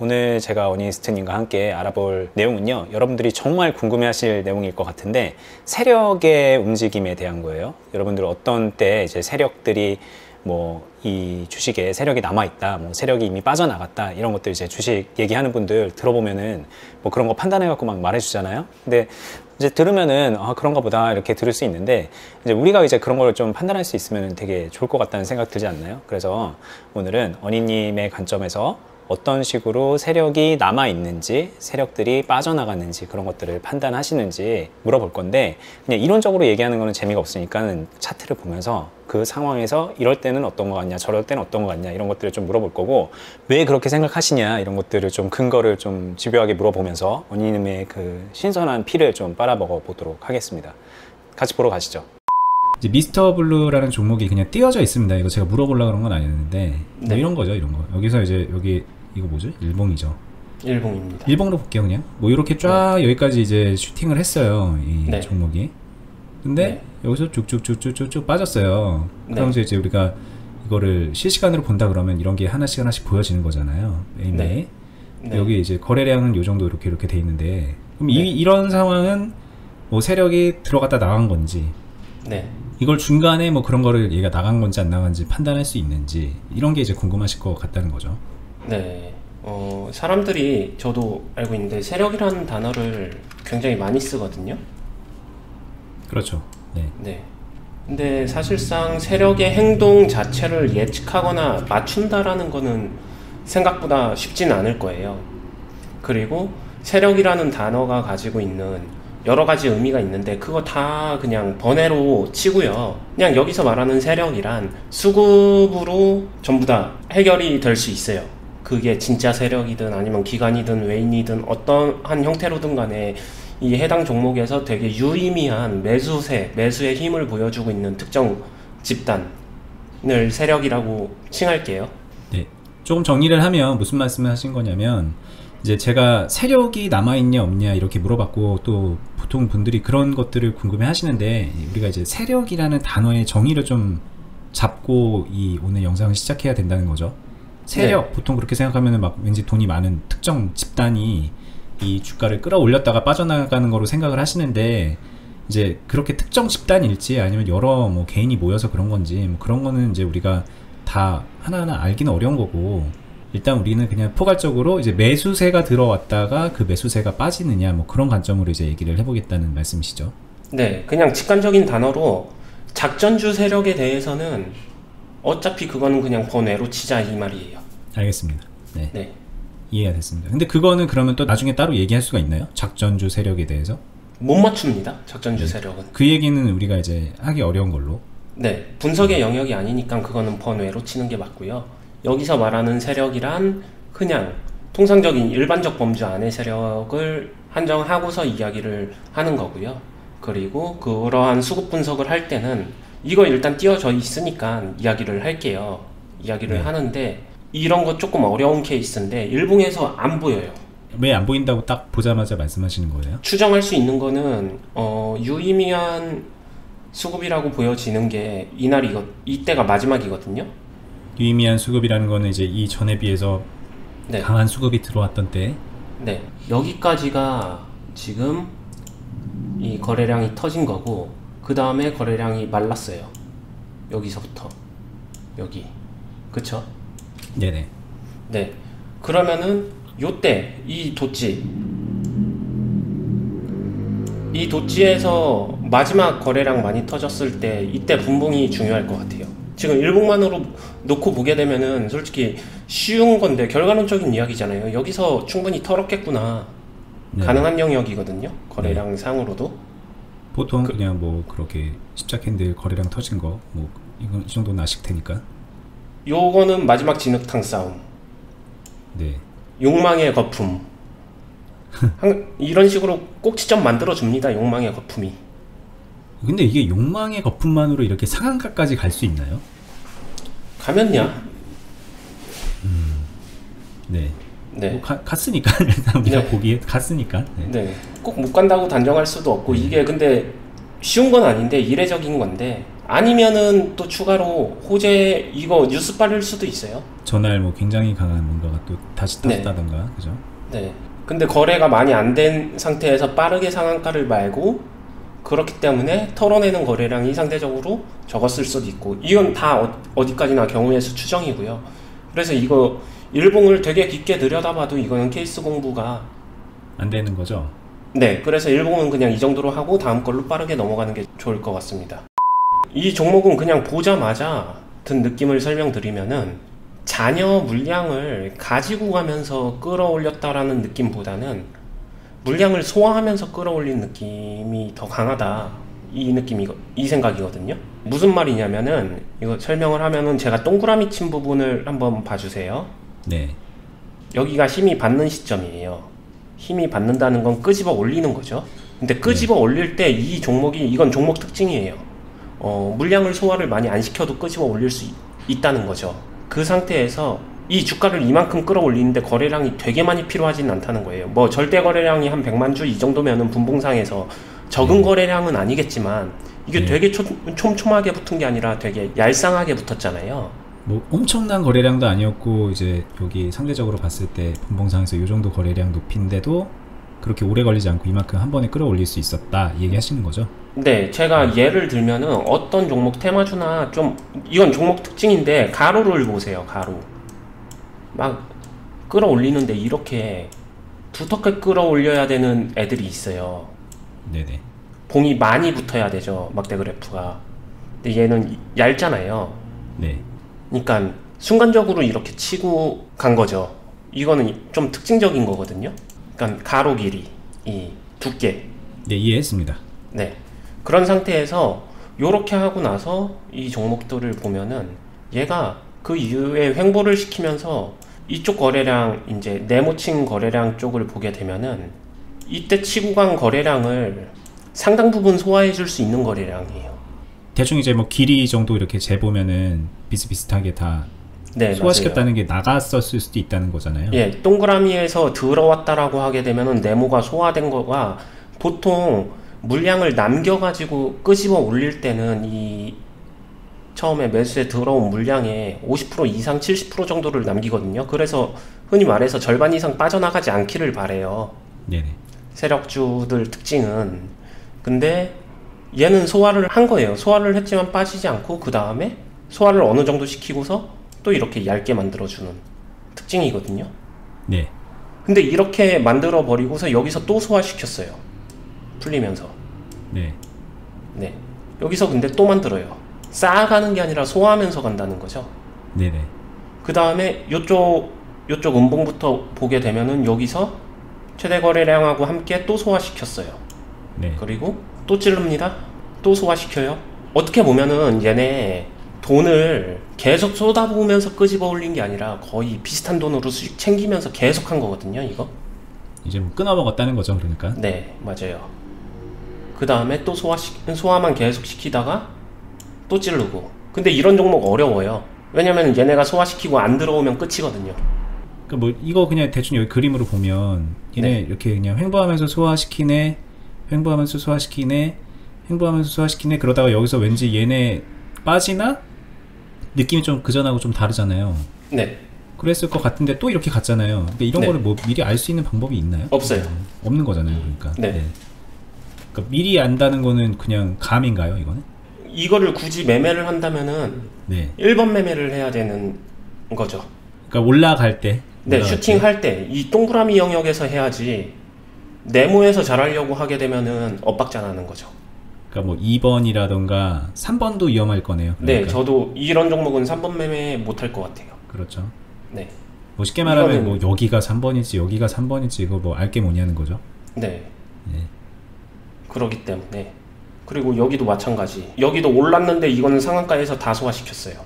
오늘 제가 어니스트님과 함께 알아볼 내용은요, 여러분들이 정말 궁금해하실 내용일 것 같은데 세력의 움직임에 대한 거예요. 여러분들 어떤 때 이제 세력들이 이 주식에 세력이 남아있다, 세력이 이미 빠져나갔다, 이런 것들 이제 주식 얘기하는 분들 들어보면은 그런 거 판단해갖고 막 말해주잖아요. 근데 이제 들으면은 그런가 보다 이렇게 들을 수 있는데, 이제 우리가 이제 그런 걸 좀 판단할 수 있으면 되게 좋을 것 같다는 생각 들지 않나요? 그래서 오늘은 어니님의 관점에서 어떤 식으로 세력이 남아있는지, 세력들이 빠져나갔는지 그런 것들을 판단하시는지 물어볼 건데, 그냥 이론적으로 얘기하는 거는 재미가 없으니까 차트를 보면서 그 상황에서 이럴 때는 어떤 거 같냐, 저럴 때는 어떤 거 같냐, 이런 것들을 좀 물어볼 거고, 왜 그렇게 생각하시냐, 이런 것들을 좀 근거를 좀 집요하게 물어보면서 어니님의 그 신선한 피를 좀 빨아먹어 보도록 하겠습니다. 같이 보러 가시죠. 이제 미스터 블루라는 종목이 그냥 띄어져 있습니다. 이거 제가 물어보려고 그런 건 아니었는데, 뭐 이런 거죠, 이런 거. 여기서 이제 여기 이거 뭐죠? 일봉이죠. 일봉입니다. 일봉으로 볼게요, 그냥. 이렇게 쫙 여기까지 이제 슈팅을 했어요, 이 종목이. 근데 여기서 쭉쭉쭉쭉쭉 빠졌어요. 그러면서 이제 우리가 이거를 실시간으로 본다 그러면 이런 게 하나씩 하나씩 보여지는 거잖아요, 매일매일. 여기 이제 거래량은 요 정도 이렇게 돼 있는데, 그럼 이런 상황은 세력이 들어갔다 나간 건지, 이걸 중간에 그런 거를 얘가 나간 건지 안 나간지 판단할 수 있는지, 이런 게 이제 궁금하실 것 같다는 거죠. 네. 사람들이, 저도 알고 있는데 세력이라는 단어를 굉장히 많이 쓰거든요. 그렇죠. 네. 근데 사실상 세력의 행동 자체를 예측하거나 맞춘다라는 거는 생각보다 쉽진 않을 거예요. 그리고 세력이라는 단어가 가지고 있는 여러 가지 의미가 있는데 그거 다 그냥 번외로 치고요. 그냥 여기서 말하는 세력이란 수급으로 전부 다 해결이 될 수 있어요. 그게 진짜 세력이든 아니면 기관이든 외인이든 어떠한 형태로든 간에 이 해당 종목에서 되게 유의미한 매수의 힘을 보여주고 있는 특정 집단을 세력이라고 칭할게요. 네. 조금 정리를 하면 무슨 말씀을 하신 거냐면, 이제 제가 세력이 남아있냐 없냐 이렇게 물어봤고, 또 보통 분들이 그런 것들을 궁금해 하시는데, 우리가 이제 세력이라는 단어의 정의를 좀 잡고 이 오늘 영상을 시작해야 된다는 거죠. 세력, 보통 그렇게 생각하면 막 왠지 돈이 많은 특정 집단이 이 주가를 끌어올렸다가 빠져나가는 거로 생각을 하시는데, 이제 그렇게 특정 집단일지 아니면 여러 개인이 모여서 그런 건지 그런 거는 이제 우리가 다 하나하나 알기는 어려운 거고, 일단 우리는 그냥 포괄적으로 이제 매수세가 들어왔다가 그 매수세가 빠지느냐 그런 관점으로 이제 얘기를 해보겠다는 말씀이시죠. 네, 그냥 직관적인 단어로 작전주 세력에 대해서는 어차피 그거는 그냥 번외로 치자 이 말이에요. 알겠습니다. 네. 이해가 됐습니다. 근데 그거는 그러면 또 나중에 따로 얘기할 수가 있나요? 작전주 세력에 대해서? 못 맞춥니다. 작전주 세력은. 그 얘기는 우리가 이제 하기 어려운 걸로. 네, 분석의 영역이 아니니까 그거는 번외로 치는 게 맞고요. 여기서 말하는 세력이란 그냥 통상적인 일반적 범주 안의 세력을 한정하고서 이야기를 하는 거고요. 그리고 그러한 수급 분석을 할 때는 이거 일단 띄어져 있으니까 이야기를 할게요. 이야기를 하는데 이런 거 조금 어려운 케이스인데 일봉에서 안 보여요. 왜 안 보인다고 딱 보자마자 말씀하시는 거예요? 추정할 수 있는 거는 유의미한 수급이라고 보여지는 게 이때가 마지막이거든요. 유의미한 수급이라는 거는 이제 이 전에 비해서 강한 수급이 들어왔던 때. 네, 여기까지가 지금 이 거래량이 터진 거고, 그 다음에 거래량이 말랐어요. 여기서부터 여기, 그쵸? 네네. 네, 그러면은 요때 이 도지에서 마지막 거래량 많이 터졌을 때 이때 분봉이 중요할 것 같아요. 지금 일봉만으로 놓고 보게 되면은 솔직히 쉬운 건데 결과론적인 이야기잖아요. 여기서 충분히 털었겠구나. 가능한 영역이거든요. 거래량 상으로도. 보통 그냥 그렇게 십자캔들 거래량 터진 거 이건 이 정도는 아실 테니까. 요거는 마지막 진흙탕 싸움. 네. 욕망의 거품. 이런 식으로 꼭지점 만들어줍니다. 욕망의 거품이. 근데 이게 욕망의 거품만으로 이렇게 상한가까지 갈 수 있나요? 가면야. 네. 갔으니까 일단 우리가 보기에 갔으니까. 꼭 못 간다고 단정할 수도 없고, 이게 근데 쉬운 건 아닌데 이례적인 건데, 아니면은 또 추가로 호재 이거 뉴스 빨릴 수도 있어요. 전날 뭐 굉장히 강한 뭔가가 또 다시 탔다던가, 그죠? 네. 근데 거래가 많이 안 된 상태에서 빠르게 상한가를 말고 그렇기 때문에 털어내는 거래량이 상대적으로 적었을 수도 있고 이건 다 어디까지나 경우의 수 추정이고요. 그래서 이거 일봉을 되게 깊게 들여다봐도 이거는 케이스 공부가 안 되는 거죠? 네. 그래서 일봉은 그냥 이 정도로 하고 다음 걸로 빠르게 넘어가는 게 좋을 것 같습니다. 이 종목은 그냥 보자마자 든 느낌을 설명드리면은 잔여 물량을 가지고 가면서 끌어올렸다라는 느낌보다는 물량을 소화하면서 끌어올린 느낌이 더 강하다, 이 생각이거든요. 무슨 말이냐면은 이거 설명을 하면은 제가 동그라미 친 부분을 한번 봐주세요. 네. 여기가 힘이 받는 시점이에요. 힘이 받는다는 건 끄집어 올리는 거죠. 근데 끄집어 올릴 때 이 종목이, 이건 종목 특징이에요. 물량을 소화를 많이 안 시켜도 끄집어 올릴 수 있다는 거죠. 그 상태에서 이 주가를 이만큼 끌어올리는데 거래량이 되게 많이 필요하진 않다는 거예요. 뭐 절대 거래량이 한 100만 주 이 정도면은 분봉상에서 적은 거래량은 아니겠지만 이게 되게 촘촘하게 붙은 게 아니라 되게 얄쌍하게 붙었잖아요. 뭐 엄청난 거래량도 아니었고 이제 여기 상대적으로 봤을 때 분봉상에서 이 정도 거래량 높인데도 그렇게 오래 걸리지 않고 이만큼 한 번에 끌어올릴 수 있었다, 이 얘기 하시는 거죠? 네, 제가 예를 들면은 어떤 종목 테마주나 좀 이건 종목 특징인데 가로를 보세요. 가로 막 끌어올리는데 이렇게 두텁게 끌어올려야 되는 애들이 있어요. 네네. 봉이 많이 붙어야 되죠, 막대 그래프가. 근데 얘는 얇잖아요. 네. 그러니까 순간적으로 이렇게 치고 간 거죠. 이거는 좀 특징적인 거거든요. 그러니까 가로 길이, 이 두께. 네, 이해했습니다. 네. 그런 상태에서 요렇게 하고 나서 이 종목들을 보면은 얘가 그 이후에 횡보를 시키면서 이쪽 거래량, 이제 네모친 거래량 쪽을 보게 되면은 이때 치고 간 거래량을 상당 부분 소화해 줄 수 있는 거래량이에요. 대충 이제 뭐 길이 정도 이렇게 재보면은 비슷비슷하게 다 네, 소화시켰다는 게 나갔었을 수도 있다는 거잖아요. 예, 동그라미에서 들어왔다라고 하게 되면은 네모가 소화된 거가 보통 물량을 남겨가지고 끄집어 올릴 때는 이 처음에 매수에 들어온 물량의 50% 이상 70% 정도를 남기거든요. 그래서 흔히 말해서 절반 이상 빠져나가지 않기를 바래요. 네네. 세력주들 특징은. 근데 얘는 소화를 한 거예요. 소화를 했지만 빠지지 않고 그 다음에 소화를 어느 정도 시키고서 또 이렇게 얇게 만들어주는 특징이거든요. 네. 근데 이렇게 만들어 버리고서 여기서 또 소화시켰어요. 풀리면서. 네. 네. 여기서 근데 또 만들어요. 쌓아가는 게 아니라 소화하면서 간다는 거죠. 네네. 그 다음에 요쪽 음봉부터 보게 되면은 여기서 최대 거래량하고 함께 또 소화시켰어요. 네. 그리고 또 찌릅니다. 또 소화시켜요. 어떻게 보면은 얘네 돈을 계속 쏟아부으면서 끄집어 올린 게 아니라 거의 비슷한 돈으로 수익 챙기면서 계속 한 거거든요, 이거. 이제 뭐 끊어 먹었다는 거죠, 그러니까. 네, 맞아요. 그 다음에 또 소화만 계속 시키다가 또 찌르고. 근데 이런 종목 어려워요. 왜냐면 얘네가 소화시키고 안 들어오면 끝이거든요. 그 뭐 이거 그냥 대충 여기 그림으로 보면 얘네 네. 이렇게 그냥 횡보하면서 소화시키네, 횡보하면서 소화시키네, 횡보하면서 소화시키네, 그러다가 여기서 왠지 얘네 빠지나? 느낌이 좀 그전하고 좀 다르잖아요. 네. 그랬을 것 같은데 또 이렇게 갔잖아요. 근데 이런 네. 거를 뭐 미리 알 수 있는 방법이 있나요? 없어요. 없는 거잖아요, 그러니까. 네. 그러니까 미리 안다는 거는 그냥 감인가요, 이거는? 이거를 굳이 매매를 한다면은 네. 1번 매매를 해야 되는 거죠. 그러니까 올라갈 때. 네, 슈팅할 때 이 동그라미 영역에서 해야지 네모에서 잘하려고 하게 되면은 엇박자나는 거죠. 그러니까 뭐 2번이라던가 3번도 위험할 거네요. 그러니까. 네, 저도 이런 종목은 3번 매매 못할 것 같아요. 그렇죠. 네. 뭐 쉽게 말하면 이거는- 뭐 여기가 3번일지 여기가 3번일지 이거 뭐 알게 뭐냐는 거죠. 네. 네. 그러기 때문에. 그리고 여기도 마찬가지. 여기도 올랐는데 이거는 상한가에서 다 소화시켰어요.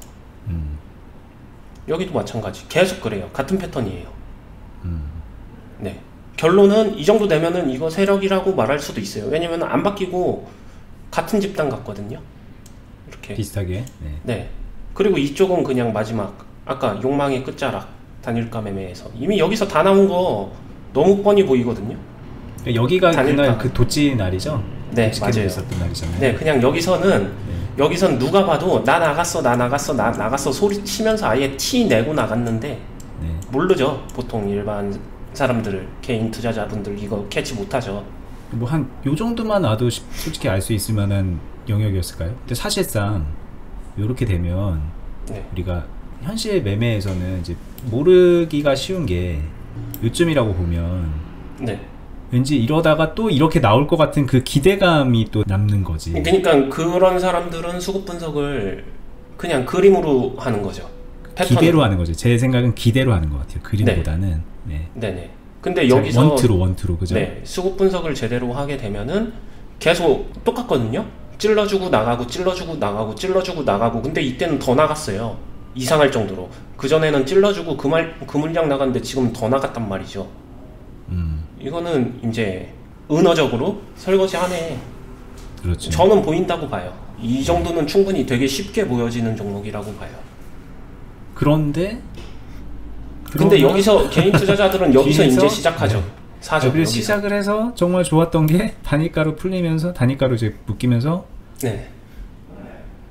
여기도 마찬가지. 계속 그래요. 같은 패턴이에요. 네. 결론은 이 정도 되면은 이거 세력이라고 말할 수도 있어요. 왜냐면 안 바뀌고 같은 집단 같거든요. 이렇게. 비슷하게. 네. 네. 그리고 이쪽은 그냥 마지막. 아까 욕망의 끝자락. 단일가 매매에서. 이미 여기서 다 나온 거 너무 뻔히 보이거든요. 그러니까 여기가 단일가. 그날 그 도치 날이죠. 네, 도치 캠프 맞아요. 있었던 날이잖아요. 네, 그냥 여기서는 여기선 누가 봐도 나 나갔어 나 나갔어 나 나갔어 소리 치면서 아예 티 내고 나갔는데 네. 모르죠. 보통 일반 사람들, 개인 투자자분들 이거 캐치 못하죠. 뭐 한 요 정도만 와도 솔직히 알 수 있을 만한 영역이었을까요? 근데 사실상 이렇게 되면 네. 우리가 현실 매매에서는 이제 모르기가 쉬운 게 요쯤이라고 보면 네. 왠지 이러다가 또 이렇게 나올 것 같은 그 기대감이 또 남는 거지. 그러니까 그런 사람들은 수급 분석을 그냥 그림으로 하는 거죠. 패턴으로. 기대로 하는 거죠. 제 생각은 기대로 하는 것 같아요. 그림보다는. 네. 네네. 근데 여기서 원투로 그죠? 네, 수급 분석을 제대로 하게 되면은 계속 똑같거든요. 찔러주고 나가고 찔러주고 나가고 찔러주고 나가고. 근데 이때는 더 나갔어요. 이상할 정도로. 그 전에는 찔러주고 그 물량 나갔는데 지금 더 나갔단 말이죠. 이거는 이제 은어적으로 설거지 하네. 그렇죠. 저는 보인다고 봐요. 이 정도는 충분히 되게 쉽게 보여지는 종목이라고 봐요. 그런데 근데 여기서 개인 투자자들은 여기서 이제 시작하죠. 네. 사죠. 여기서 여기서. 시작을 해서 정말 좋았던 게 단일가로 풀리면서 단일가로 이제 묶이면서 네.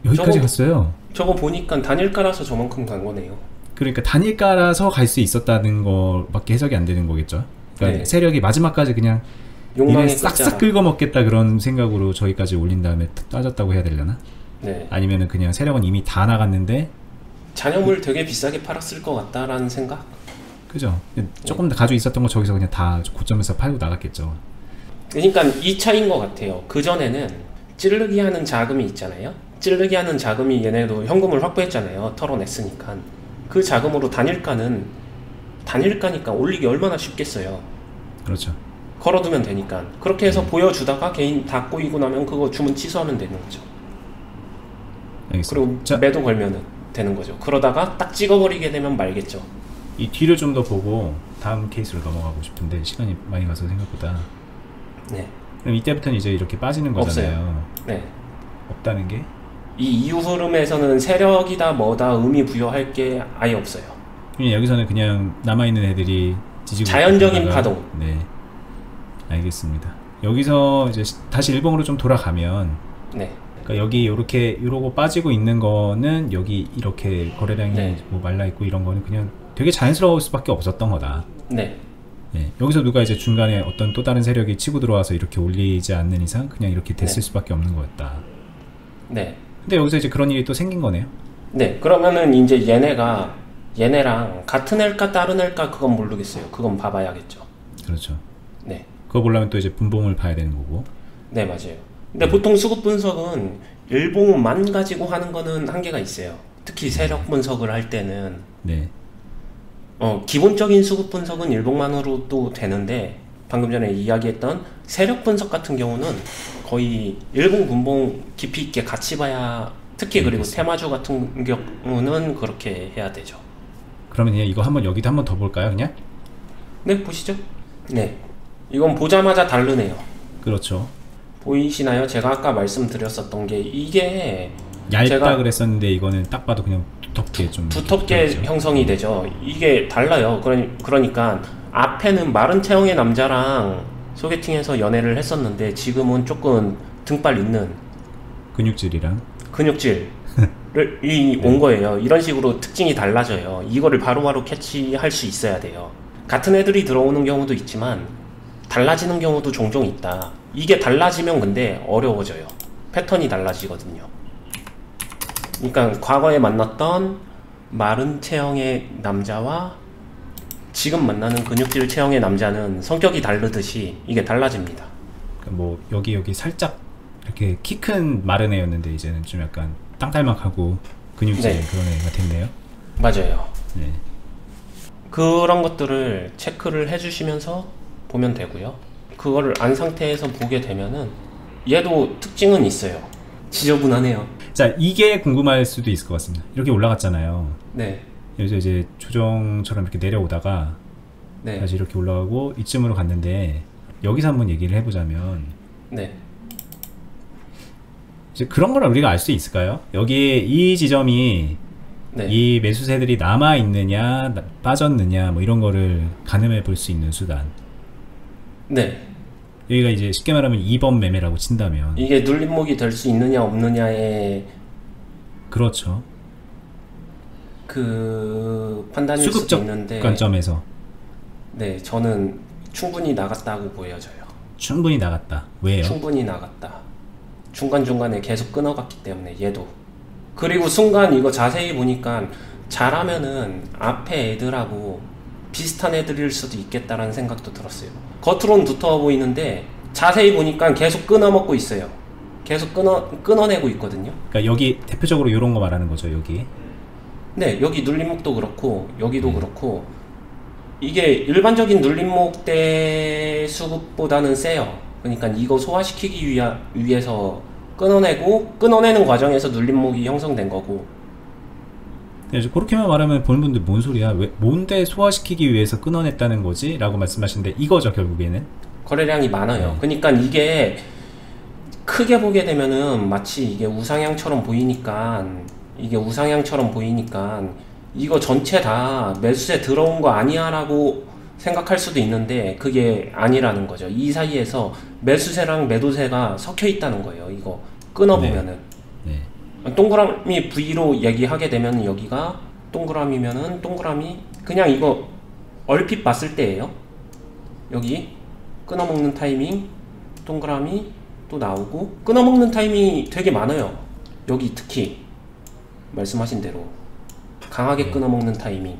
여기까지 저거- 갔어요. 저거 보니까 단일가라서 저만큼 간 거네요. 그러니까 단일가라서 갈 수 있었다는 거밖에 해석이 안 되는 거겠죠. 그러니까 네. 세력이 마지막까지 그냥 욕망의 이래 싹싹 끝자락. 긁어먹겠다 그런 생각으로 저기까지 올린 다음에 따졌다고 해야 되려나? 네. 아니면은 그냥 세력은 이미 다 나갔는데 잔여물 되게 비싸게 팔았을 것 같다라는 생각? 그죠? 조금 더 가지고 있었던 거 저기서 그냥 다 고점에서 팔고 나갔겠죠. 그러니까 이 차이인 것 같아요. 그전에는 찌르기 하는 자금이 있잖아요. 찌르기 하는 자금이 얘네도 현금을 확보했잖아요. 털어냈으니까. 그 자금으로 단일가니까 올리기 얼마나 쉽겠어요. 그렇죠. 걸어두면 되니까. 그렇게 해서 보여주다가 개인 다 꼬이고 나면 그거 주문 취소하면 되는 거죠. 알겠습니다. 그리고 자, 매도 걸면은 되는 거죠. 그러다가 딱 찍어버리게 되면 말겠죠. 이 뒤를 좀 더 보고 다음 케이스로 넘어가고 싶은데 시간이 많이 가서 생각보다. 네. 그럼 이때부터는 이제 이렇게 빠지는 거잖아요. 네. 없다는 게? 이 이후 흐름에서는 세력이다 뭐다 의미 부여할 게 아예 없어요. 그냥 여기서는 그냥 남아있는 애들이 지지고 자연적인 있다가- 파동. 네, 알겠습니다. 여기서 이제 다시 일봉으로 좀 돌아가면, 네. 그러니까 여기 이러고 빠지고 있는 거는 여기 이렇게 거래량이 네. 뭐 말라 있고 이런 거는 그냥 되게 자연스러울 수밖에 없었던 거다. 네. 네, 여기서 누가 이제 중간에 어떤 또 다른 세력이 치고 들어와서 이렇게 올리지 않는 이상 그냥 이렇게 됐을 네. 수밖에 없는 거였다. 네. 근데 여기서 이제 그런 일이 또 생긴 거네요. 네. 그러면은 이제 얘네랑 같은 애일까 다른 애일까 그건 모르겠어요. 그건 봐봐야겠죠. 그렇죠. 네. 그거 보려면 또 이제 분봉을 봐야 되는 거고. 네, 맞아요. 근데 보통 수급 분석은 일봉만 가지고 하는 거는 한계가 있어요. 특히 세력 분석을 할 때는 네. 기본적인 수급 분석은 일봉만으로도 되는데 방금 전에 이야기했던 세력 분석 같은 경우는 거의 일봉 분봉 깊이 있게 같이 봐야 특히 그리고 테마주 같은 경우는 그렇게 해야 되죠. 그러면 그냥 이거 한번 여기도 한번 더 볼까요, 그냥? 네, 보시죠. 네. 이건 보자마자 다르네요. 그렇죠. 보이시나요? 제가 아까 말씀드렸었던 게 이게 얇다 제가 그랬었는데 이거는 딱 봐도 그냥 두텁게 좀 두텁게 붙어있죠. 형성이 되죠. 이게 달라요. 그러니까 앞에는 마른 체형의 남자랑 소개팅해서 연애를 했었는데 지금은 조금 등발 있는 근육질이랑 근육질을 온 거예요. 이런 식으로 특징이 달라져요. 이거를 바로바로 캐치할 수 있어야 돼요. 같은 애들이 들어오는 경우도 있지만 달라지는 경우도 종종 있다. 이게 달라지면 근데 어려워져요. 패턴이 달라지거든요. 그러니까 과거에 만났던 마른 체형의 남자와 지금 만나는 근육질 체형의 남자는 성격이 다르듯이 이게 달라집니다. 그러니까 뭐 여기 살짝 이렇게 키 큰 마른 애였는데 이제는 좀 약간 땅딸막하고 근육질 네. 그런 애가 됐네요. 맞아요. 네. 그런 것들을 체크를 해주시면서 보면 되고요. 그거를 안 상태에서 보게 되면은 얘도 특징은 있어요. 지저분하네요. 자, 이게 궁금할 수도 있을 것 같습니다. 이렇게 올라갔잖아요. 네. 여기서 이제 조정처럼 이렇게 내려오다가 네. 다시 이렇게 올라가고 이쯤으로 갔는데 여기서 한번 얘기를 해보자면 네. 이제 그런 걸 우리가 알 수 있을까요? 여기 이 지점이 네. 이 매수세들이 남아 있느냐 빠졌느냐 뭐 이런 거를 가늠해 볼 수 있는 수단. 네. 여기가 이제 쉽게 말하면 2번 매매라고 친다면 이게 눌림목이 될 수 있느냐 없느냐의 그렇죠. 그 판단일 수도 수급적 있는데 관점에서 네, 저는 충분히 나갔다고 보여져요. 충분히 나갔다. 왜요? 충분히 나갔다. 중간중간에 계속 끊어갔기 때문에 얘도. 그리고 순간 이거 자세히 보니까 잘하면은 앞에 애들하고 비슷한 애들일 수도 있겠다라는 생각도 들었어요. 겉으로는 두터워 보이는데 자세히 보니까 계속 끊어먹고 있어요. 계속 끊어내고 있거든요. 그러니까 여기 대표적으로 이런 거 말하는 거죠. 여기. 네, 여기 눌림목도 그렇고 여기도 그렇고 이게 일반적인 눌림목 대 수급보다는 세요. 그러니까 이거 소화시키기 위해서 끊어내는 과정에서 눌림목이 형성된 거고. 네, 그렇게만 말하면 보는 분들 뭔 소리야? 왜 뭔데 소화시키기 위해서 끊어냈다는 거지? 라고 말씀하시는데 이거죠 결국에는. 거래량이 많아요. 그러니까 이게 크게 보게 되면은 마치 이게 우상향처럼 보이니까 이거 전체 다 매수세 들어온 거 아니야 라고 생각할 수도 있는데 그게 아니라는 거죠. 이 사이에서 매수세랑 매도세가 섞여 있다는 거예요. 이거 끊어보면은. 네. 동그라미 V로 얘기하게 되면 여기가 동그라미면은 동그라미 그냥 이거 얼핏 봤을 때예요. 여기 끊어먹는 타이밍 동그라미 또 나오고 끊어먹는 타이밍이 되게 많아요. 여기 특히 말씀하신 대로 강하게 끊어먹는 타이밍.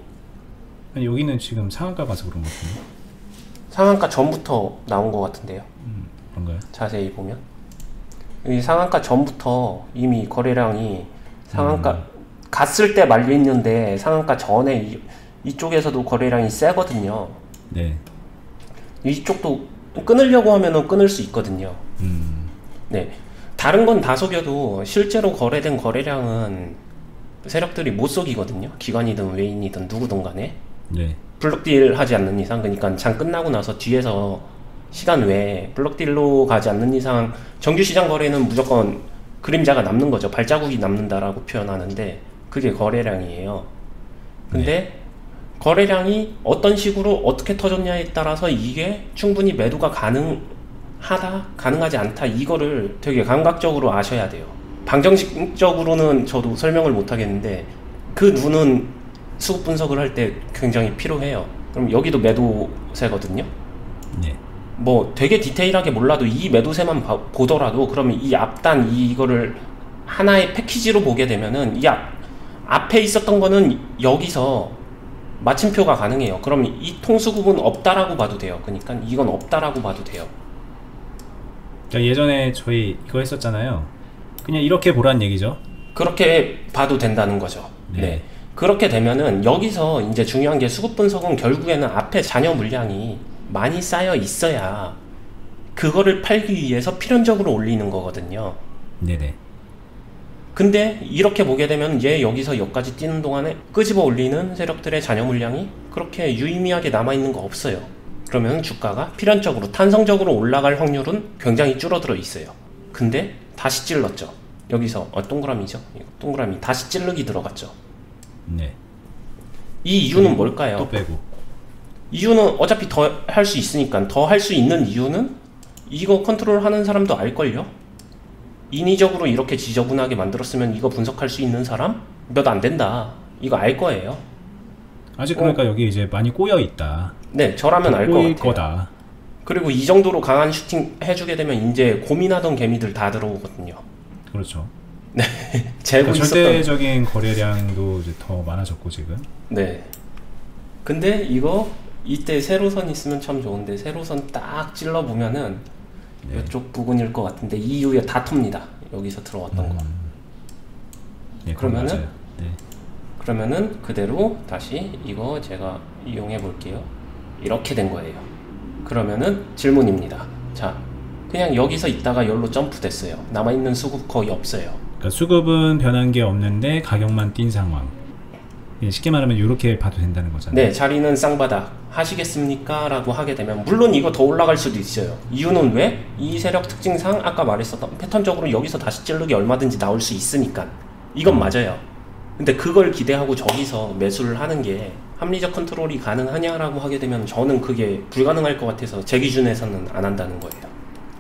아니, 여기는 지금 상한가 가서 그런 것 같은데. 상한가 전부터 나온 것 같은데요. 그런가요? 자세히 보면 이 상한가 전부터 이미 거래량이 상한가 갔을 때 말려 있는데 상한가 전에 이쪽에서도 거래량이 세거든요. 네. 이쪽도 끊으려고 하면은 끊을 수 있거든요. 네. 다른 건 다 속여도 실제로 거래된 거래량은 세력들이 못 속이거든요. 기관이든 외인이든 누구든 간에. 네. 블록딜 하지 않는 이상, 그러니까 장 끝나고 나서 뒤에서 시간 외에 블록딜로 가지 않는 이상 정규시장 거래는 무조건 그림자가 남는 거죠. 발자국이 남는다라고 표현하는데 그게 거래량이에요. 근데 거래량이 어떤 식으로 어떻게 터졌냐에 따라서 이게 충분히 매도가 가능하다, 가능하지 않다, 이거를 되게 감각적으로 아셔야 돼요. 방정식적으로는 저도 설명을 못 하겠는데 그 눈은 수급 분석을 할 때 굉장히 필요해요. 그럼 여기도 매도세거든요. 네. 뭐 되게 디테일하게 몰라도 이 매도세만 보더라도 그러면 이 앞단 이거를 하나의 패키지로 보게 되면은 이 앞에 있었던 거는 여기서 마침표가 가능해요. 그러면 이 통수급은 없다라고 봐도 돼요. 그러니까 이건 없다라고 봐도 돼요. 그러니까 예전에 저희 이거 했었잖아요. 그냥 이렇게 보란 얘기죠. 그렇게 봐도 된다는 거죠. 네. 네. 그렇게 되면은 여기서 이제 중요한 게 수급 분석은 결국에는 앞에 잔여 물량이 많이 쌓여 있어야 그거를 팔기 위해서 필연적으로 올리는 거거든요. 네네. 근데 이렇게 보게 되면 얘 여기서 여기까지 뛰는 동안에 끄집어 올리는 세력들의 잔여 물량이 그렇게 유의미하게 남아있는 거 없어요. 그러면 주가가 필연적으로 탄성적으로 올라갈 확률은 굉장히 줄어들어 있어요. 근데 다시 찔렀죠. 여기서 동그라미죠. 동그라미 다시 찌르기 들어갔죠. 네. 이 이유는 뭘까요? 또 빼고. 이유는 어차피 더 할 수 있으니까. 더 할 수 있는 이유는 이거 컨트롤 하는 사람도 알걸요? 인위적으로 이렇게 지저분하게 만들었으면 이거 분석할 수 있는 사람 몇 안 된다. 이거 알 거예요. 아직 그러니까 여기 이제 많이 꼬여 있다. 네, 저라면 알 것 꼬일 같아요. 거다. 그리고 이 정도로 강한 슈팅 해주게 되면 이제 고민하던 개미들 다 들어오거든요. 그렇죠. 네, 재고 그러니까 있었던. 절대적인 거래량도 이제 더 많아졌고 지금. 네. 근데 이거 이때 세로선 있으면 참 좋은데 세로선 딱 찔러 보면은 이쪽 부분일 것 같은데 이 이후에 다 텁니다. 여기서 들어왔던 거. 네, 그건 그러면은 맞아요. 네. 그러면은 그대로 다시 이거 제가 이용해 볼게요. 이렇게 된 거예요. 그러면은 질문입니다. 자, 그냥 여기서 있다가 여기로 점프 됐어요. 남아있는 수급 거의 없어요. 그러니까 수급은 변한 게 없는데 가격만 뛴 상황. 쉽게 말하면 이렇게 봐도 된다는 거잖아요. 네, 자리는 쌍바닥 하시겠습니까? 라고 하게 되면 물론 이거 더 올라갈 수도 있어요. 이유는 왜? 이 세력 특징상 아까 말했었던 패턴적으로 여기서 다시 찌르기 얼마든지 나올 수 있으니까 이건 맞아요. 근데 그걸 기대하고 저기서 매수를 하는 게 합리적 컨트롤이 가능하냐라고 하게 되면 저는 그게 불가능할 것 같아서 제 기준에서는 안 한다는 거예요.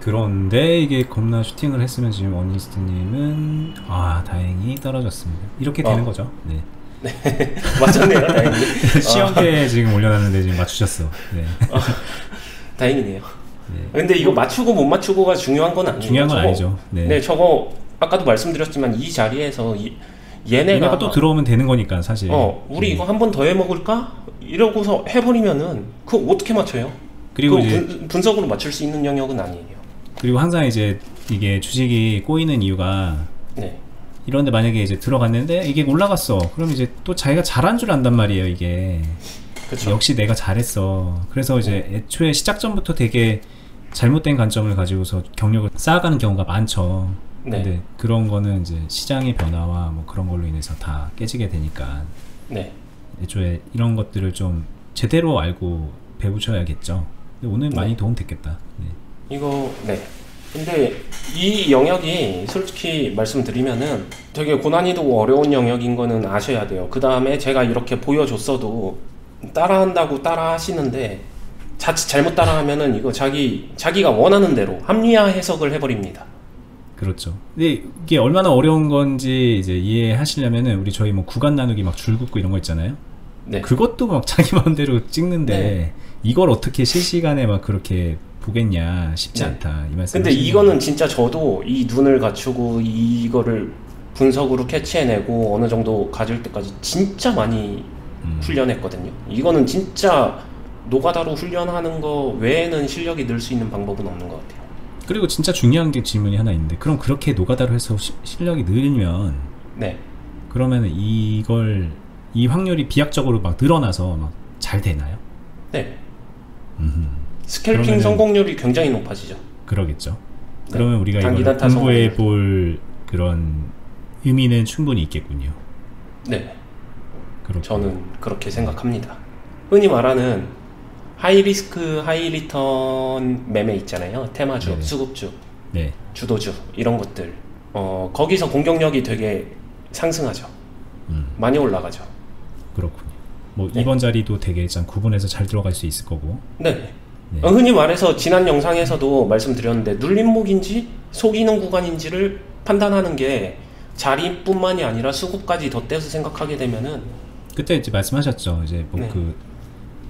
그런데 이게 겁나 슈팅을 했으면 지금 어니스트님은 다행히 떨어졌습니다. 이렇게 되는 거죠. 네. 맞췄네요. 다행히. 시험대에 지금 올려놨는데 지금 맞추셨어. 네. 다행이네요. 네. 근데 이거 맞추고 못 맞추고가 중요한 건 아니에요. 중요한 건 저거, 아니죠. 네, 저거 아까도 말씀드렸지만 이 자리에서 얘네가 또 들어오면 되는 거니까 사실. 우리 이거 한 번 더 해먹을까? 이러고서 해버리면은 그거 어떻게 맞춰요? 그리고 이제 분석으로 맞출 수 있는 영역은 아니에요. 그리고 항상 이제 이게 주식이 꼬이는 이유가 네. 이런데 만약에 이제 들어갔는데 이게 올라갔어. 그럼 이제 또 자기가 잘한 줄 안단 말이에요. 이게. 그쵸. 역시 내가 잘했어. 그래서 이제 애초에 시작 전부터 되게 잘못된 관점을 가지고서 경력을 쌓아가는 경우가 많죠. 네. 근데 그런 거는 이제 시장의 변화와 뭐 그런 걸로 인해서 다 깨지게 되니까 네. 애초에 이런 것들을 좀 제대로 알고 배우셔야겠죠. 근데 오늘 많이 도움 됐겠다. 네. 근데 이 영역이 솔직히 말씀드리면은 되게 고난이도 어려운 영역인 거는 아셔야 돼요. 그 다음에 제가 이렇게 보여줬어도 따라한다고 따라 하시는데 자칫 잘못 따라하면은 이거 자기가 원하는 대로 합리화 해석을 해버립니다. 그렇죠. 근데 이게 얼마나 어려운 건지 이제 이해하시려면은 우리 저희 뭐 구간 나누기 막 줄 긋고 이런 거 있잖아요. 네. 그것도 막 자기 마음대로 찍는데 네. 이걸 어떻게 실시간에 막 그렇게 보겠냐 쉽지 않다 이 말씀. 근데 이거는 진짜 저도 이 눈을 갖추고 이거를 분석으로 캐치해내고 어느 정도 가질 때까지 진짜 많이 훈련했거든요. 이거는 진짜 노가다로 훈련하는 거 외에는 실력이 늘 수 있는 방법은 없는 것 같아요. 그리고 진짜 중요한 게 질문이 하나 있는데 그럼 그렇게 노가다로 해서 실력이 늘면 네. 그러면 이 확률이 비약적으로 막 늘어나서 막 잘 되나요? 네. 스캘핑 그러면은, 성공률이 굉장히 높아지죠. 그러겠죠. 네. 그러면 우리가 이걸 공부해 볼 그런 의미는 충분히 있겠군요. 네. 그렇군요. 저는 그렇게 생각합니다. 흔히 말하는 하이리스크 하이리턴 매매 있잖아요. 테마주, 네네. 수급주, 네. 주도주 이런 것들 거기서 공격력이 되게 상승하죠. 많이 올라가죠. 그렇군요. 뭐 네. 이번 자리도 되게 일단 구분해서 잘 들어갈 수 있을 거고. 네. 네. 흔히 말해서 지난 영상에서도 말씀드렸는데 눌림목인지 속이는 구간인지를 판단하는 게 자리뿐만이 아니라 수급까지 덧대서 생각하게 되면은 그때 이제 말씀하셨죠. 이제 뭐 네. 그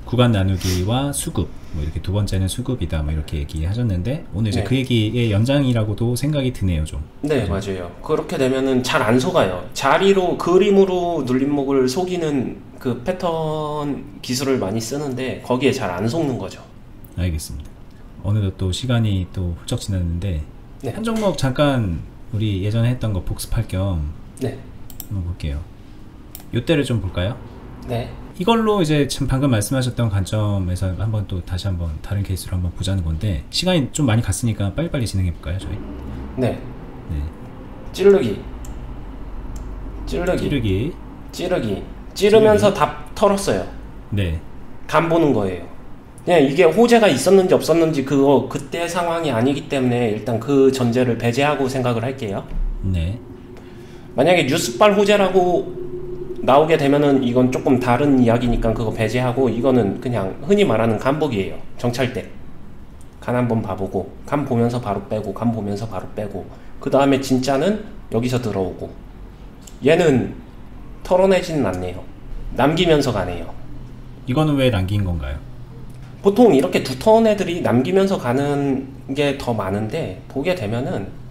구간 나누기와 수급, 뭐 이렇게 두 번째는 수급이다, 뭐 이렇게 얘기하셨는데 오늘 이제 네. 그 얘기의 연장이라고도 생각이 드네요, 좀. 네, 맞아요. 그렇게 되면은 잘 안 속아요. 자리로 그림으로 눌림목을 속이는 그 패턴 기술을 많이 쓰는데 거기에 잘 안 속는 거죠. 알겠습니다. 어느덧 또 시간이 또 훌쩍 지났는데 네. 한 종목 잠깐 우리 예전에 했던 거 복습할 겸 네. 한번 볼게요. 요때를 좀 볼까요? 네. 이걸로 이제 지금 방금 말씀하셨던 관점에서 한번 또 다시 한번 다른 케이스로 한번 보자는 건데 시간이 좀 많이 갔으니까 빨리빨리 진행해 볼까요, 저희? 네. 네. 찌르기. 찌르면서 다 털었어요. 네. 간 보는 거예요. 그냥 이게 호재가 있었는지 없었는지 그때 상황이 아니기 때문에 일단 그 전제를 배제하고 생각을 할게요. 네. 만약에 뉴스발 호재라고 나오게 되면은 이건 조금 다른 이야기니까 그거 배제하고 이거는 그냥 흔히 말하는 간보기예요. 정찰 때. 간 한번 봐보고 간 보면서 바로 빼고 간 보면서 바로 빼고 그 다음에 진짜는 여기서 들어오고 얘는 털어내지는 않네요. 남기면서 가네요. 이거는 왜 남긴 건가요? 보통 이렇게 두터운 애들이 남기면서 가는 게 더 많은데 보게 되면은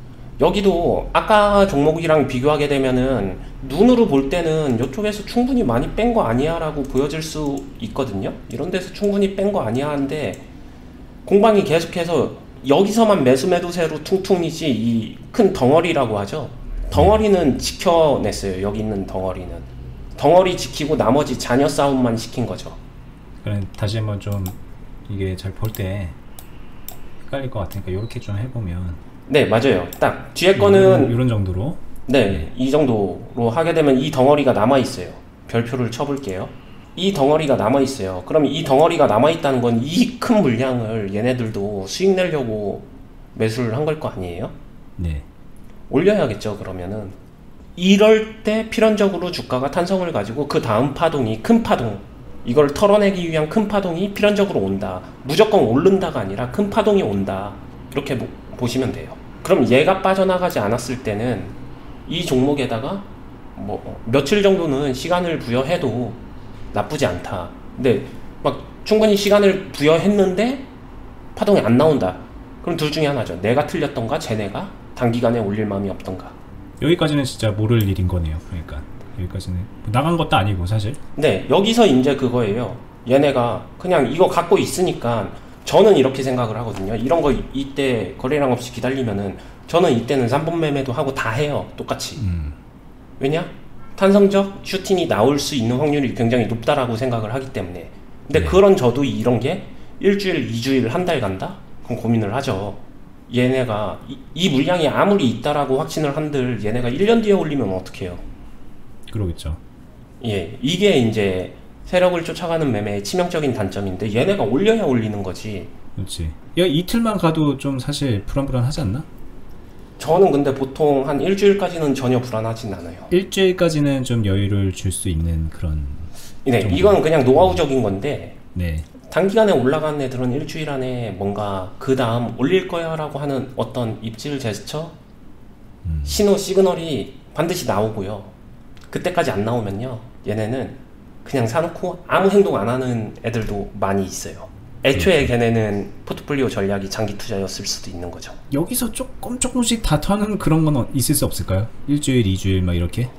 여기도 아까 종목이랑 비교하게 되면은 눈으로 볼 때는 이쪽에서 충분히 많이 뺀 거 아니야 라고 보여질 수 있거든요. 이런 데서 충분히 뺀 거 아니야 하는데 공방이 계속해서 여기서만 매수매도세로 퉁퉁이지 이 큰 덩어리라고 하죠. 덩어리는 지켜냈어요. 여기 있는 덩어리는. 덩어리 지키고 나머지 잔여 싸움만 시킨 거죠. 그럼 다시 한번 좀 이게 잘 볼 때 헷갈릴 것 같으니까 이렇게 좀 해보면 네, 맞아요. 딱 뒤에 거는 이런 정도로 네, 이 정도로 하게 되면 이 덩어리가 남아있어요. 별표를 쳐볼게요. 이 덩어리가 남아있어요. 그럼 이 덩어리가 남아있다는 건 이 큰 물량을 얘네들도 수익 내려고 매수를 한 걸 거 아니에요? 네. 올려야겠죠, 그러면은. 이럴 때 필연적으로 주가가 탄성을 가지고 그 다음 파동이 큰 파동, 이걸 털어내기 위한 큰 파동이 필연적으로 온다. 무조건 오른다가 아니라 큰 파동이 온다. 이렇게 보시면 돼요. 그럼 얘가 빠져나가지 않았을 때는 이 종목에다가 뭐 며칠 정도는 시간을 부여해도 나쁘지 않다. 근데 막 충분히 시간을 부여했는데 파동이 안 나온다. 그럼 둘 중에 하나죠. 내가 틀렸던가 쟤네가 단기간에 올릴 마음이 없던가. 여기까지는 진짜 모를 일인 거네요. 그러니까 여기까지는 나간 것도 아니고 사실. 네, 여기서 이제 그거예요. 얘네가 그냥 이거 갖고 있으니까 저는 이렇게 생각을 하거든요. 이런 거 이때 거래량 없이 기다리면은 저는 이때는 3번 매매도 하고 다 해요. 똑같이. 왜냐? 탄성적 슈팅이 나올 수 있는 확률이 굉장히 높다라고 생각을 하기 때문에. 근데 네. 그런 저도 이런 게 일주일, 2주일, 한 달 간다? 그럼 고민을 하죠. 얘네가 이 물량이 아무리 있다라고 확신을 한들 얘네가 1년 뒤에 올리면 어떡해요? 그러겠죠. 예, 이게 이제 세력을 쫓아가는 매매의 치명적인 단점인데 얘네가 올려야 올리는 거지. 그렇지. 야, 이틀만 가도 좀 사실 불안불안하지 않나? 저는 근데 보통 한 일주일까지는 전혀 불안하진 않아요. 일주일까지는 좀 여유를 줄 수 있는 그런. 네, 정도. 이건 그냥 노하우적인 건데 네. 단기간에 올라간 애들은 일주일 안에 뭔가 그 다음 올릴 거야 라고 하는 어떤 입질 제스처, 신호, 시그널이 반드시 나오고요. 그때까지 안 나오면요, 얘네는 그냥 사놓고 아무 행동 안 하는 애들도 많이 있어요. 애초에 걔네는 포트폴리오 전략이 장기 투자였을 수도 있는 거죠. 여기서 조금씩 다투는 그런 건 있을 수 없을까요? 일주일, 2주일 막 이렇게?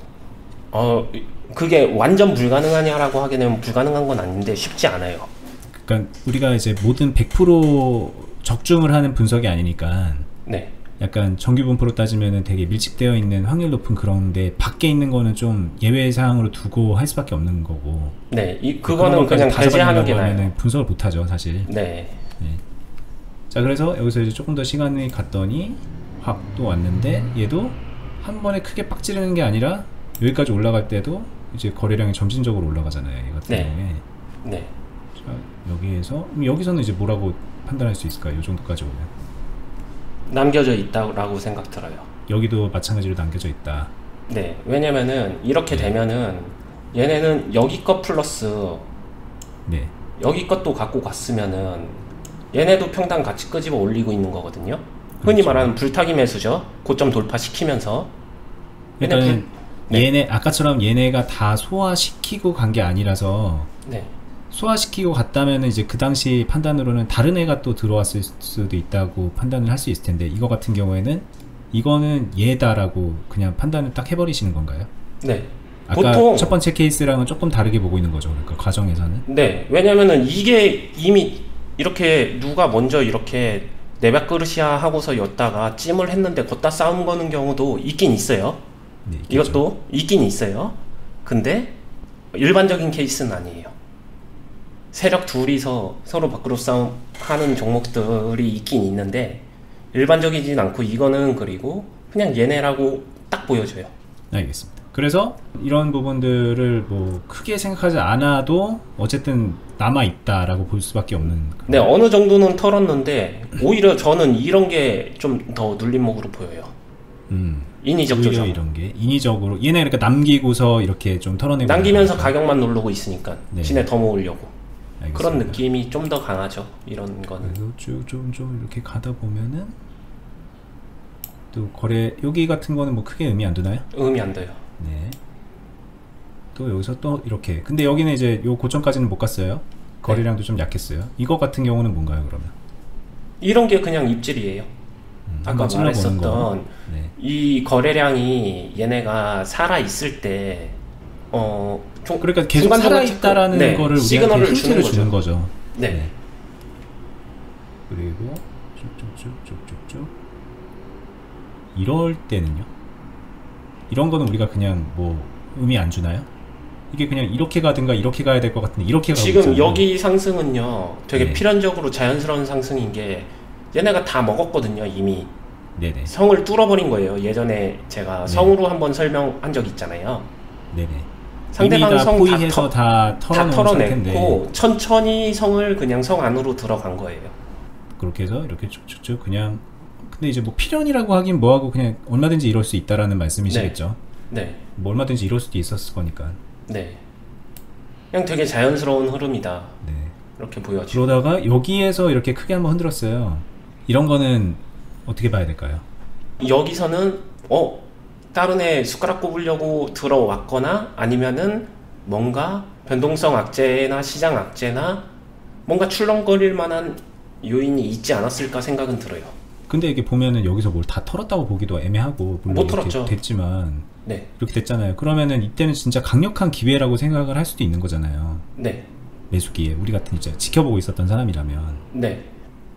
그게 완전 불가능하냐라고 하게 되면 불가능한 건 아닌데 쉽지 않아요. 그러니까 우리가 이제 모든 100% 적중을 하는 분석이 아니니까 네. 약간 정규 분포로 따지면은 되게 밀집되어 있는 확률 높은 그런데 밖에 있는 거는 좀 예외 사항으로 두고 할 수밖에 없는 거고. 네, 그거는 그냥 배제하는 게 나아요. 분석을 못 하죠, 사실. 네. 네. 자, 그래서 여기서 이제 조금 더 시간이 갔더니 확 또 왔는데 얘도 한 번에 크게 빡 찌르는 게 아니라 여기까지 올라갈 때도 이제 거래량이 점진적으로 올라가잖아요, 이 같은 네. 경우에. 네. 자, 여기서는 이제 뭐라고 판단할 수 있을까요? 이 정도까지 오면. 남겨져 있다고 생각 들어요. 여기도 마찬가지로 남겨져 있다. 네, 왜냐면은 이렇게 되면은 얘네는 여기 것 플러스 네. 여기 것도 갖고 갔으면은 얘네도 평당 같이 끄집어 올리고 있는 거거든요. 흔히 그렇죠. 말하는 불타기 매수죠. 고점 돌파시키면서 일단은 네. 얘네 아까처럼 얘네가 다 소화시키고 간 게 아니라서 네. 소화시키고 갔다면은 이제 그 당시 판단으로는 다른 애가 또 들어왔을 수도 있다고 판단을 할 수 있을 텐데 이거 같은 경우에는 이거는 얘다라고 그냥 판단을 딱 해버리시는 건가요? 네. 아까 보통 첫 번째 케이스랑은 조금 다르게 보고 있는 거죠. 그러니까 과정에서는. 네, 왜냐면은 이게 이미 이렇게 누가 먼저 이렇게 내 밥그릇이야 하고서 였다가 찜을 했는데 걷다 싸움 거는 경우도 있긴 있어요. 네, 있겠죠. 이것도 있긴 있어요. 근데 일반적인 케이스는 아니에요. 세력 둘이서 서로 밖으로 싸움 하는 종목들이 있긴 있는데 일반적이진 않고 이거는 그리고 그냥 얘네라고 딱 보여줘요. 알겠습니다. 그래서 이런 부분들을 뭐 크게 생각하지 않아도 어쨌든 남아있다라고 볼 수밖에 없는. 네, 어느 정도는 털었는데 오히려 저는 이런 게 좀 더 눌림목으로 보여요. 인위적 오히려 조정. 이런 게 인위적으로 얘네 그러니까 남기고서 이렇게 좀 털어내고 남기면서 나가니까. 가격만 누르고 있으니까 네. 시내 더 모으려고. 알겠습니다. 그런 느낌이 좀 더 강하죠. 이런 거는. 그래서 쭉 좀 이렇게 가다 보면은 또 거래 여기 같은 거는 뭐 크게 의미 안 두나요? 의미 안 돼요. 네. 또 여기서 또 이렇게 근데 여기는 이제 요 고점까지는 못 갔어요. 거래량도 좀 약했어요. 이거 같은 경우는 뭔가요 그러면? 이런 게 그냥 입질이에요. 아까 한번 찔러보는 거. 말했었던 네. 이 거래량이 얘네가 살아 있을 때 그러니까 계속 중간중간 살아있다라는 네, 거를 우리한테 시그널을 힌트를 주는 거죠. 네. 그리고 쭉쭉쭉쭉쭉 이럴 때는요? 이런 거는 우리가 그냥 뭐 의미 안 주나요? 이게 그냥 이렇게 가든가 이렇게 가야 될 것 같은데 이렇게 가고 지금 있잖아요. 여기 상승은요 되게 네. 필연적으로 자연스러운 상승인 게 얘네가 다 먹었거든요. 이미 네네. 성을 뚫어버린 거예요. 예전에 제가 네. 성으로 한번 설명한 적 있잖아요. 네네. 상대방 이미 다 성 포위해서 다 다 털어놓은 털어냈고 상태인데 천천히 성을 그냥 성 안으로 들어간 거예요. 그렇게 해서 이렇게 쭉쭉쭉 그냥 근데 이제 뭐 필연이라고 하긴 뭐하고 그냥 얼마든지 이럴 수 있다라는 말씀이시겠죠. 네. 뭐 얼마든지 이럴 수도 있었을 거니까. 네. 그냥 되게 자연스러운 흐름이다. 네. 이렇게 보여지고. 그러다가 여기에서 이렇게 크게 한번 흔들었어요. 이런 거는 어떻게 봐야 될까요? 여기서는 다른 애 숟가락 꼽으려고 들어왔거나 아니면은 뭔가 변동성 악재나 시장 악재나 뭔가 출렁거릴 만한 요인이 있지 않았을까 생각은 들어요. 근데 이게 보면은 여기서 뭘 다 털었다고 보기도 애매하고 물론 못 이렇게 털었죠. 됐지만 네, 이렇게 됐잖아요. 그러면은 이때는 진짜 강력한 기회라고 생각을 할 수도 있는 거잖아요. 네, 매수기에 우리 같은 이제 지켜보고 있었던 사람이라면 네.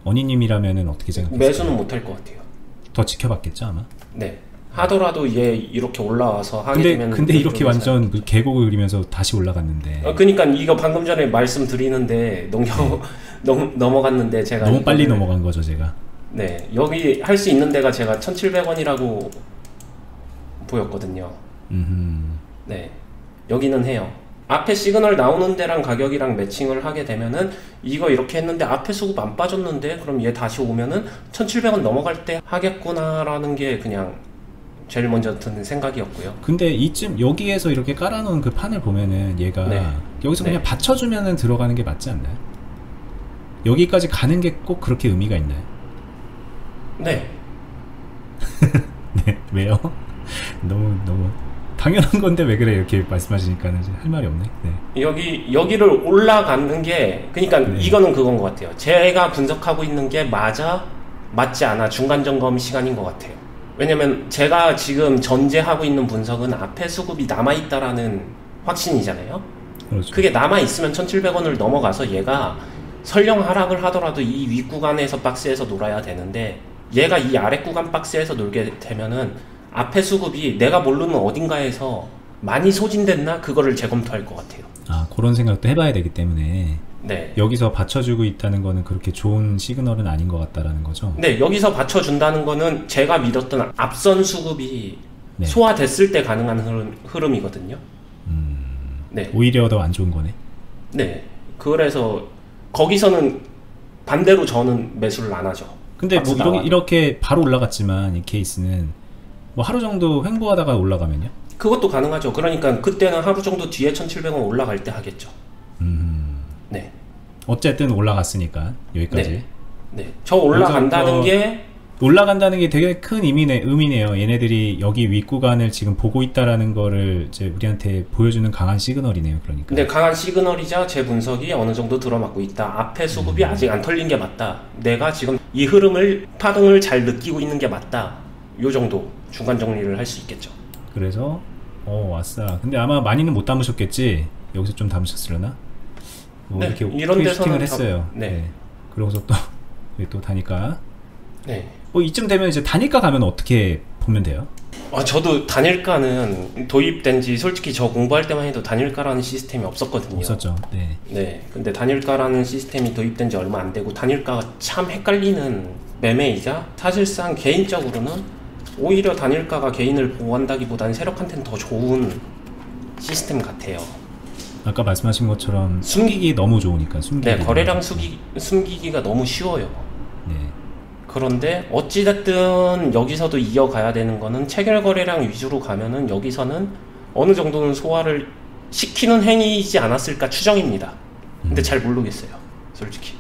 언니님이라면은 어떻게 생각하세요? 매수는 못할 것 같아요. 더 지켜봤겠죠 아마. 네. 하더라도 얘 이렇게 올라와서 하게 되면 근데 이렇게 좀 완전 계곡을 그리면서 다시 올라갔는데 그러니까 이거 방금 전에 말씀드리는데 넘어갔는데 제가 너무 빨리 이거를- 넘어간 거죠 제가. 네, 여기 할 수 있는 데가 제가 1,700원이라고 보였거든요. 네, 여기는 해요. 앞에 시그널 나오는 데랑 가격이랑 매칭을 하게 되면은 이거 이렇게 했는데 앞에 수급 안 빠졌는데 그럼 얘 다시 오면은 1,700원 넘어갈 때 하겠구나라는 게 그냥 제일 먼저 드는 생각이었고요. 근데 이쯤 여기에서 이렇게 깔아놓은 그 판을 보면은 얘가 네. 여기서 그냥 네. 받쳐주면은 들어가는 게 맞지 않나요? 여기까지 가는 게 꼭 그렇게 의미가 있나요? 네, 네, 왜요? 너무 당연한 건데 왜 그래 이렇게 말씀하시니까는 이제 할 말이 없네. 네. 여기를 올라가는 게 그러니까 네. 이거는 그건 것 같아요. 제가 분석하고 있는 게 맞지 않아 중간 점검 시간인 것 같아요. 왜냐면 제가 지금 전제하고 있는 분석은 앞에 수급이 남아있다라는 확신이잖아요. 그렇죠. 그게 남아있으면 1,700원을 넘어가서 얘가 설령 하락을 하더라도 이 윗구간에서 박스에서 놀아야 되는데 얘가 이 아랫구간 박스에서 놀게 되면은 앞에 수급이 내가 모르는 어딘가에서 많이 소진됐나 그거를 재검토할 것 같아요. 아 그런 생각도 해봐야 되기 때문에 네. 여기서 받쳐주고 있다는 거는 그렇게 좋은 시그널은 아닌 것 같다라는 거죠. 네, 여기서 받쳐준다는 거는 제가 믿었던 앞선 수급이 네. 소화됐을 때 가능한 흐름이거든요. 네. 오히려 더 안 좋은 거네. 네. 그래서 거기서는 반대로 저는 매수를 안 하죠. 근데 뭐 박스 나와도. 이렇게 바로 올라갔지만 이 케이스는 뭐 하루 정도 횡보하다가 올라가면요? 그것도 가능하죠. 그러니까 그때는 하루 정도 뒤에 1,700원 올라갈 때 하겠죠. 네. 어쨌든 올라갔으니까 여기까지. 네. 네. 저 올라간다는 여기서 게 올라간다는 게 되게 큰 의미네요. 얘네들이 여기 윗구간을 지금 보고 있다라는 거를 이제 우리한테 보여주는 강한 시그널이네요. 그러니까. 근데 강한 시그널이자 제 분석이 어느 정도 들어맞고 있다. 앞에 수급이 아직 안 털린 게 맞다. 내가 지금 이 흐름을 파동을 잘 느끼고 있는 게 맞다. 요 정도 중간 정리를 할 수 있겠죠. 그래서 왔어. 근데 아마 많이는 못 담으셨겠지. 여기서 좀 담으셨으려나? 뭐 네, 이렇게 이런 트위스팅을 데서는 했어요. 네. 그러고서 또 다니까. 네. 뭐 이쯤 되면 이제 단일가 가면 어떻게 보면 돼요? 저도 단일가는 도입된 지 솔직히 저 공부할 때만 해도 단일가라는 시스템이 없었거든요. 없었죠. 네. 네. 근데 단일가라는 시스템이 도입된 지 얼마 안 되고 단일가가 참 헷갈리는 매매이자 사실상 개인적으로는 오히려 단일가가 개인을 보호한다기보다는 세력한테는 더 좋은 시스템 같아요. 아까 말씀하신 것처럼 숨기기 너무 좋으니까 숨기기. 네, 거래량 숨기기가 너무 쉬워요. 네. 그런데 어찌됐든 여기서도 이어가야 되는 거는 체결 거래량 위주로 가면은 여기서는 어느 정도는 소화를 시키는 행위이지 않았을까 추정입니다. 근데 잘 모르겠어요, 솔직히.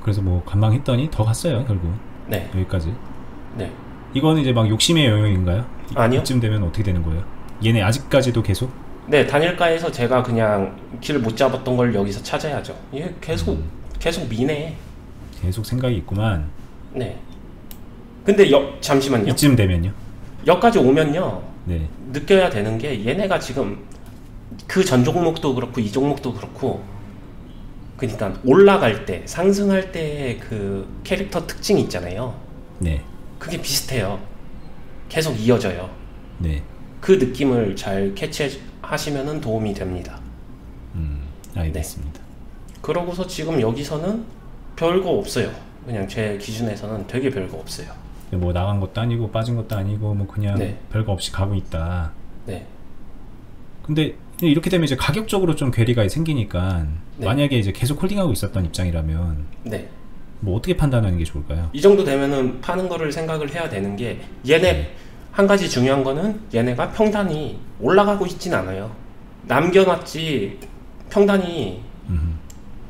그래서 뭐 관망했더니 더 갔어요 결국. 네, 여기까지. 네. 이거는 이제 막 욕심의 영역인가요? 아니요. 이쯤 되면 어떻게 되는 거예요? 얘네 아직까지도 계속? 네, 단일가에서 제가 그냥 길 못 잡았던 걸 여기서 찾아야죠. 얘 계속 미네. 계속 생각이 있구만. 네. 근데 잠시만요. 이쯤 되면요? 여기까지 오면요. 네. 느껴야 되는 게 얘네가 지금 그 전 종목도 그렇고 이 종목도 그렇고 그러니까 올라갈 때 상승할 때 그 캐릭터 특징이 있잖아요. 네. 그게 비슷해요. 계속 이어져요. 네. 그 느낌을 잘 캐치하시면은 도움이 됩니다. 알겠습니다. 그러고서 지금 여기서는 별거 없어요. 그냥 제 기준에서는 되게 별거 없어요. 뭐 나간 것도 아니고 빠진 것도 아니고 뭐 그냥 네. 별거 없이 가고 있다. 네. 근데 이렇게 되면 이제 가격적으로 좀 괴리가 생기니까 네. 만약에 이제 계속 홀딩하고 있었던 입장이라면 네. 뭐 어떻게 판단하는 게 좋을까요? 이 정도 되면은 파는 거를 생각을 해야 되는 게 얘네 한 가지 중요한 거는 얘네가 평단이 올라가고 있진 않아요. 남겨놨지 평단이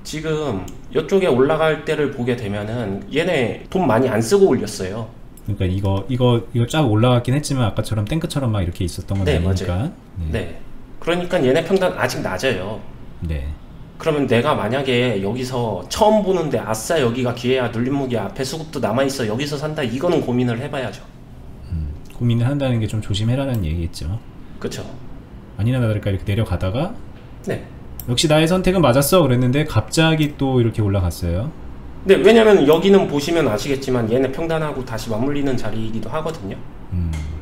지금 이쪽에 올라갈 때를 보게 되면은 얘네 돈 많이 안 쓰고 올렸어요. 그러니까 이거 쫙 올라갔긴 했지만 아까처럼 땡크처럼 막 이렇게 있었던 건 네, 아니니까. 맞아요. 네. 그러니까 얘네 평단 아직 낮아요. 네. 그러면 내가 만약에 여기서 처음 보는데 아싸 여기가 기회야, 눌림목이 앞에 수급도 남아있어, 여기서 산다, 이거는 고민을 해봐야죠. 고민을 한다는 게 좀 조심해라는 얘기겠죠. 그쵸. 아니나 다를까 이렇게 내려가다가 네. 역시 나의 선택은 맞았어 그랬는데 갑자기 또 이렇게 올라갔어요. 네, 왜냐면 여기는 보시면 아시겠지만 얘네 평단하고 다시 맞물리는 자리이기도 하거든요.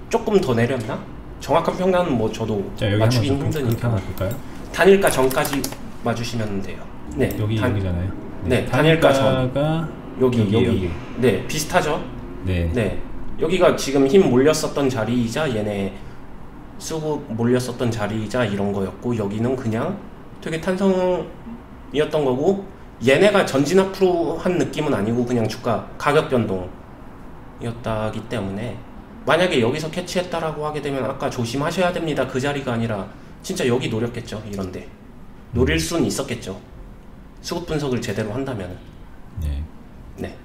조금 더 내렸나? 정확한 평단은 뭐 저도 자, 여기 맞추긴 한번 그렇게 힘드니까 한번 볼까요? 단일가 전까지 봐주시면 돼요. 네, 여기잖아요. 네, 단일가 전. 단일가가 여기. 네, 비슷하죠? 네. 네, 여기가 지금 힘 몰렸었던 자리이자 얘네 수급 몰렸었던 자리이자 이런 거였고, 여기는 그냥 되게 탄성이었던 거고, 얘네가 전진 앞으로 한 느낌은 아니고 그냥 주가 가격 변동이었다기 때문에 만약에 여기서 캐치했다라고 하게 되면 아까 조심하셔야 됩니다 그 자리가 아니라 진짜 여기 노렸겠죠. 이런데 노릴 수는 있었겠죠, 수급 분석을 제대로 한다면. 네. 네.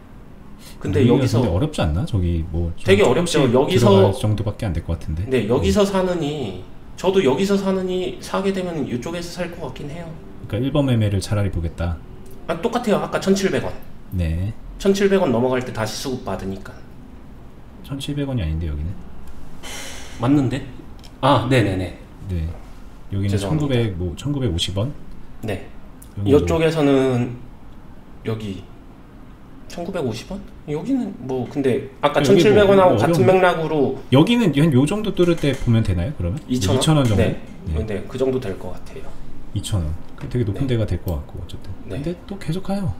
근데 여기서 근데 어렵지 않나? 저기 뭐 되게 어렵죠. 여기서 정도밖에 안 될 것 같은데. 네, 여기서 사느니, 저도 여기서 사느니 사게 되면 이쪽에서 살 것 같긴 해요. 그러니까 1번 매매를 차라리 보겠다. 아, 똑같아요. 아까 1,700원. 네. 1,700원 넘어갈 때 다시 수급 받으니까. 1,700원이 아닌데 여기는. 맞는데? 아, 네네네. 네. 여기는 죄송합니다. 1950원. 네. 여기도. 이쪽에서는 여기 1,950원? 여기는 뭐 근데 아까 여기 1,700원하고 뭐 같은 어려운데? 맥락으로 여기는 한 요 정도 뚫을 때 보면 되나요? 그러면? 2,000원? 2,000원 정도. 네. 네. 네, 그 정도 될 것 같아요. 2,000원. 되게 높은 네. 데가 될 것 같고 어쨌든. 네. 근데 또 계속 가요.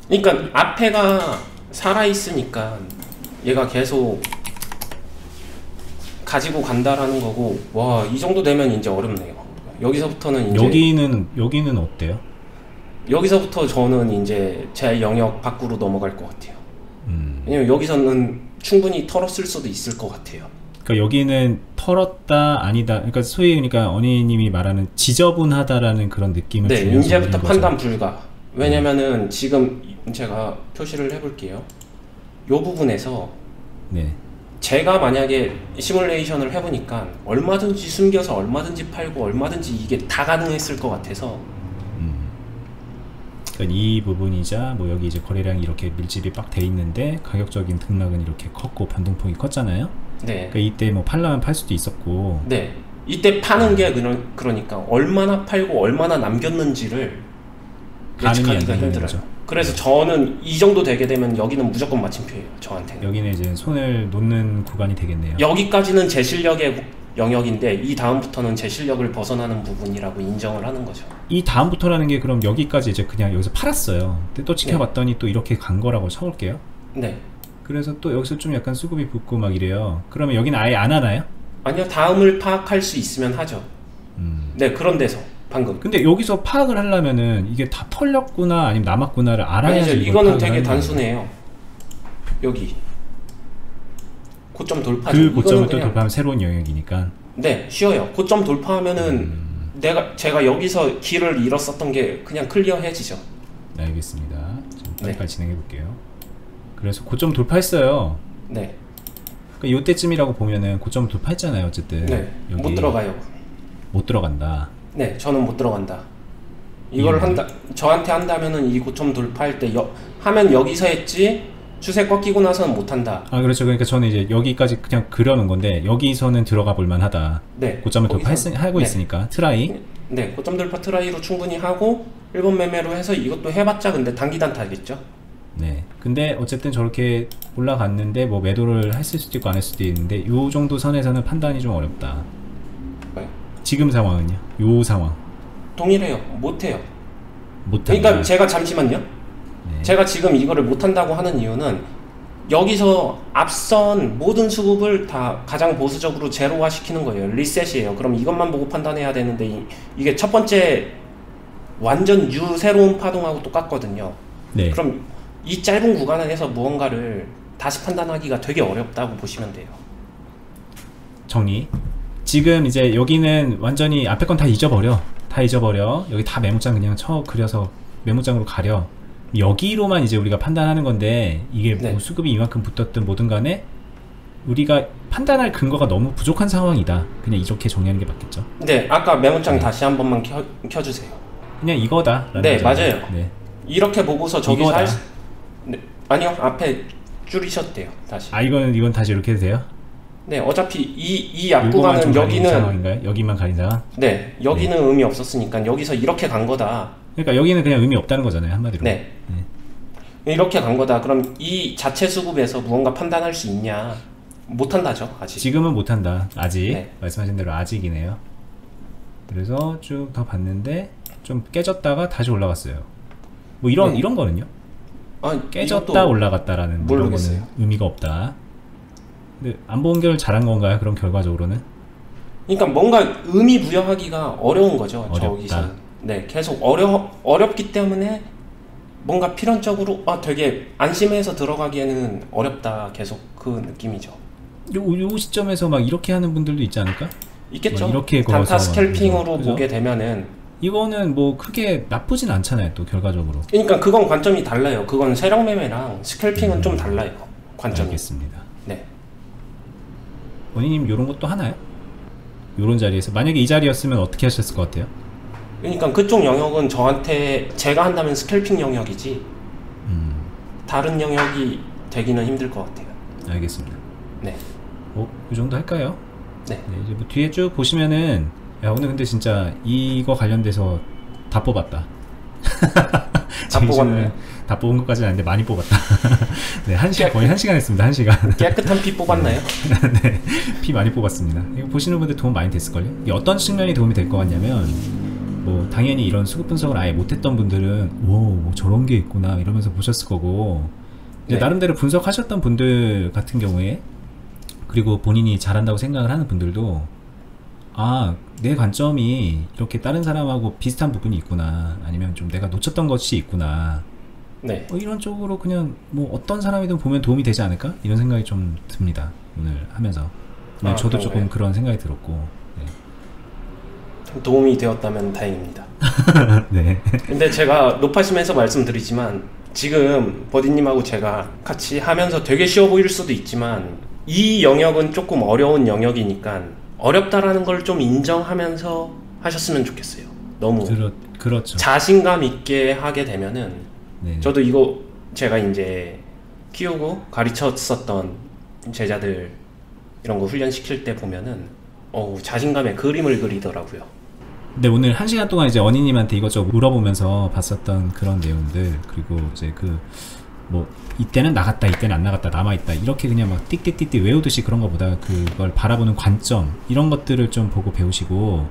그러니까 앞에가 살아있으니까 얘가 계속 가지고 간다라는 거고, 와, 이 정도 되면 이제 어렵네요. 여기서부터는 이제 여기는 어때요? 여기서부터 저는 이제 제 영역 밖으로 넘어갈 것 같아요. 왜냐면 여기서는 충분히 털었을 수도 있을 것 같아요. 그러니까 여기는 털었다 아니다. 그러니까 소위 그러니까 언니님이 말하는 지저분하다라는 그런 느낌을 네, 주면서 이제부터 보는 판단 거죠. 불가. 왜냐면은 지금 제가 표시를 해볼게요. 요 부분에서 네. 제가 만약에 시뮬레이션을 해보니까 얼마든지 숨겨서 얼마든지 팔고 얼마든지 이게 다 가능했을 것 같아서. 그러니까 이 부분이자 뭐 여기 이제 거래량이 이렇게 밀집이 빡 돼 있는데 가격적인 등락은 이렇게 컸고 변동폭이 컸잖아요. 네. 그러니까 이때 뭐 팔라면 팔 수도 있었고. 네. 이때 파는 게 그러니까 얼마나 팔고 얼마나 남겼는지를 가늠이 안 예측하기가 된다는 힘들어요. 거죠. 그래서 저는 이 정도 되게 되면 여기는 무조건 마침표예요, 저한테는. 여기는 이제 손을 놓는 구간이 되겠네요. 여기까지는 제 실력의 영역인데 이 다음부터는 제 실력을 벗어나는 부분이라고 인정을 하는 거죠. 이 다음부터라는 게 그럼 여기까지 이제 그냥 여기서 팔았어요. 근데 또 지켜봤더니 또 이렇게 간 거라고 쳐볼게요. 네. 그래서 또 여기서 좀 약간 수급이 붙고 막 이래요. 그러면 여기는 아예 안 하나요? 아니요, 다음을 파악할 수 있으면 하죠. 네, 그런 데서 방금. 근데 여기서 파악을 하려면은 이게 다 털렸구나 아니면 남았구나를 알아야지. 아니죠, 이걸 이거는 파악을 되게 하는 거예요. 단순해요. 여기 고점 돌파죠. 그 고점을 이거는 또 그냥- 돌파하면 새로운 영역이니까. 네, 쉬워요. 고점 돌파하면은 제가 여기서 길을 잃었었던 게 그냥 클리어해지죠. 네, 알겠습니다. 좀 빨리빨리 네. 진행해 볼게요. 그래서 고점 돌파했어요. 네. 그러니까 이때쯤이라고 보면은 고점 돌파했잖아요. 어쨌든. 네. 여기 못 들어가요. 못 들어간다. 네, 저는 못 들어간다. 이걸 저한테 한다면은 이 고점 돌파할 때 하면 여기서 했지, 추세 꺾이고 나서는 못 한다. 아 그렇죠. 그러니까 저는 이제 여기까지 그냥 그려놓은 건데 여기서는 들어가 볼만하다. 네. 고점을 거기서- 하고 네. 있으니까 트라이. 네, 고점 돌파 트라이로 충분히 하고 1번 매매로 해서 이것도 해봤자 근데 단기단 타겠죠. 네. 근데 어쨌든 저렇게 올라갔는데 뭐 매도를 했을 수도 있고 안 했을 수도 있는데 요 정도 선에서는 판단이 좀 어렵다. 네. 지금 상황은요? 요 상황. 동일해요. 못해요. 못한다. 그러니까 제가 잠시만요. 네. 제가 지금 이거를 못한다고 하는 이유는 여기서 앞선 모든 수급을 다 가장 보수적으로 제로화 시키는 거예요. 리셋이에요. 그럼 이것만 보고 판단해야 되는데 이게 첫 번째 완전 새로운 파동하고 똑같거든요. 네. 그럼 이 짧은 구간에서 무언가를 다시 판단하기가 되게 어렵다고 보시면 돼요. 정리. 지금 이제 여기는 완전히 앞에 건 다 잊어버려. 다 잊어버려. 여기 다 메모장 그냥 그려서 메모장으로 가려. 여기로만 이제 우리가 판단하는 건데 이게 네. 뭐 수급이 이만큼 붙었든 뭐든 간에 우리가 판단할 근거가 너무 부족한 상황이다. 그냥 이렇게 정리하는 게 맞겠죠. 네, 아까 메모장 다시 한 번만 켜주세요. 그냥 이거다. 네, 맞아요. 네. 이렇게 보고서 저기서 이거다. 네, 아니요, 앞에 줄이셨대요. 다시. 아 이건 다시 이렇게 해도 돼요? 네, 어차피 이 앞 요거만 좀 구간은 가린 여기는 상황인가요? 여기만 가린 상황? 네, 여기는 의미 없었으니까 여기서 이렇게 간 거다. 그러니까 여기는 그냥 의미 없다는 거잖아요, 한마디로. 네. 이렇게 간 거다. 그럼 이 자체 수급에서 무언가 판단할 수 있냐? 못한다죠, 아직. 지금은 못한다. 아직. 네. 말씀하신 대로 아직이네요. 그래서 쭉 더 봤는데 좀 깨졌다가 다시 올라갔어요. 뭐 이런 네. 이런 거는요? 아, 깨졌다 이것도 올라갔다라는 뭐 이런 모르겠어요. 거는 의미가 없다. 근데 안보응결 잘한 건가요? 그럼 결과적으로는? 그러니까 뭔가 의미 부여하기가 어려운 거죠. 어렵다. 저기서. 네, 계속 어렵기 때문에 뭔가 필연적으로 되게 안심해서 들어가기에는 어렵다. 계속 그 느낌이죠. 요 시점에서 막 이렇게 하는 분들도 있지 않을까? 있겠죠. 뭐 이렇게 단타 걸어서 스캘핑으로 그죠? 보게 되면은 이거는 뭐 크게 나쁘진 않잖아요, 또 결과적으로. 그러니까 그건 관점이 달라요. 그건 세력 매매랑 스캘핑은 좀 달라요. 관점이. 알겠습니다. 네. 원희님 요런 것도 하나요? 요런 자리에서 만약에 이 자리였으면 어떻게 하셨을 것 같아요? 그러니까 그쪽 영역은 저한테 제가 한다면 스캘핑 영역이지 다른 영역이 되기는 힘들 것 같아요. 알겠습니다. 네. 이 정도 할까요? 네. 네, 이제 뭐 뒤에 쭉 보시면은 야 오늘 근데 진짜 이거 관련돼서 다 뽑았다. 다 뽑았네. 다 뽑은 것까지는 아닌데 많이 뽑았다. 네, 거의 1시간 했습니다. 1시간. 깨끗한 피 뽑았나요? 네, 피 많이 뽑았습니다. 이거 보시는 분들 도움 많이 됐을걸요? 이게 어떤 측면이 도움이 될 것 같냐면 뭐 당연히 이런 수급 분석을 아예 못했던 분들은 뭐 저런 게 있구나 이러면서 보셨을 거고 이제 네. 나름대로 분석하셨던 분들 같은 경우에 그리고 본인이 잘한다고 생각을 하는 분들도 내 관점이 이렇게 다른 사람하고 비슷한 부분이 있구나 아니면 좀 내가 놓쳤던 것이 있구나 네. 이런 쪽으로 그냥 뭐 어떤 사람이든 보면 도움이 되지 않을까 이런 생각이 좀 듭니다 오늘 하면서 저도 조금 그런가요? 그런 생각이 들었고 도움이 되었다면 다행입니다. 네. 근데 제가 높아심에서 말씀드리지만 지금 버디님하고 제가 같이 하면서 되게 쉬워 보일 수도 있지만 이 영역은 조금 어려운 영역이니까 어렵다라는 걸 좀 인정하면서 하셨으면 좋겠어요. 너무 그렇죠. 자신감 있게 하게 되면은 네. 저도 이거 제가 이제 키우고 가르쳤었던 제자들 이런 거 훈련시킬 때 보면은 자신감의 그림을 그리더라고요. 근데 오늘 1시간 동안 이제 언니님한테 이것저것 물어보면서 봤었던 그런 내용들 그리고 이제 뭐 이때는 나갔다 이때는 안 나갔다 남아있다 이렇게 그냥 막 띡띡띡띡 외우듯이 그런 것보다 그걸 바라보는 관점 이런 것들을 좀 보고 배우시고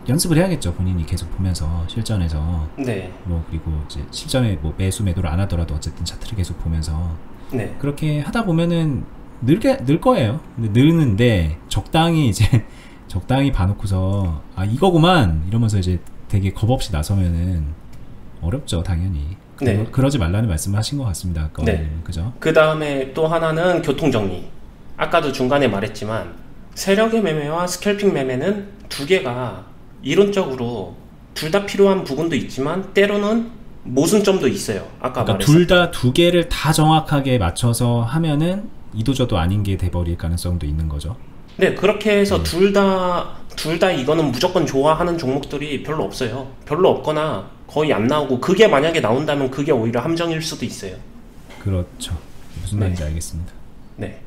연습을 해야겠죠. 본인이 계속 보면서 실전에서 네. 뭐 그리고 이제 실전에 뭐 매수 매도를 안 하더라도 어쨌든 차트를 계속 보면서 네. 그렇게 하다 보면은 늘 거예요. 근데 느는데 적당히 봐놓고서 이거구만 이러면서 이제 되게 겁없이 나서면은 어렵죠 당연히. 네. 그러지 말라는 말씀을 하신 것 같습니다. 아까 네. 그죠? 그 다음에 또 하나는 교통정리. 아까도 중간에 말했지만 세력의 매매와 스캘핑 매매는 두 개가 이론적으로 둘 다 필요한 부분도 있지만 때로는 모순점도 있어요. 아까 그러니까 말했어. 둘 다 두 개를 다 정확하게 맞춰서 하면은 이도저도 아닌 게 돼버릴 가능성도 있는 거죠. 네, 그렇게 해서 둘 다 이거는 무조건 좋아하는 종목들이 별로 없어요. 별로 없거나 거의 안 나오고 그게 만약에 나온다면 그게 오히려 함정일 수도 있어요. 그렇죠. 무슨 말인지 알겠습니다. 네.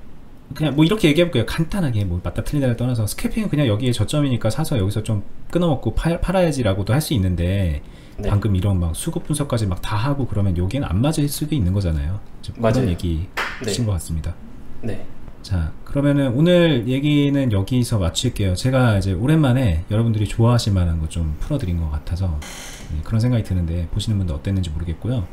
그냥 뭐 이렇게 얘기해볼게요. 간단하게 뭐 맞다 틀리다를 떠나서 스캘핑은 그냥 여기에 저점이니까 사서 여기서 좀 끊어먹고 팔아야지라고도 할 수 있는데 네. 방금 이런 막 수급 분석까지 막 다 하고 그러면 여기는 안 맞을 수도 있는 거잖아요. 맞아요. 그런 얘기 네. 하신 것 같습니다. 네. 자, 그러면은 오늘 얘기는 여기서 마칠게요. 제가 이제 오랜만에 여러분들이 좋아하실 만한 거 좀 풀어드린 것 같아서 그런 생각이 드는데 보시는 분들 어땠는지 모르겠고요.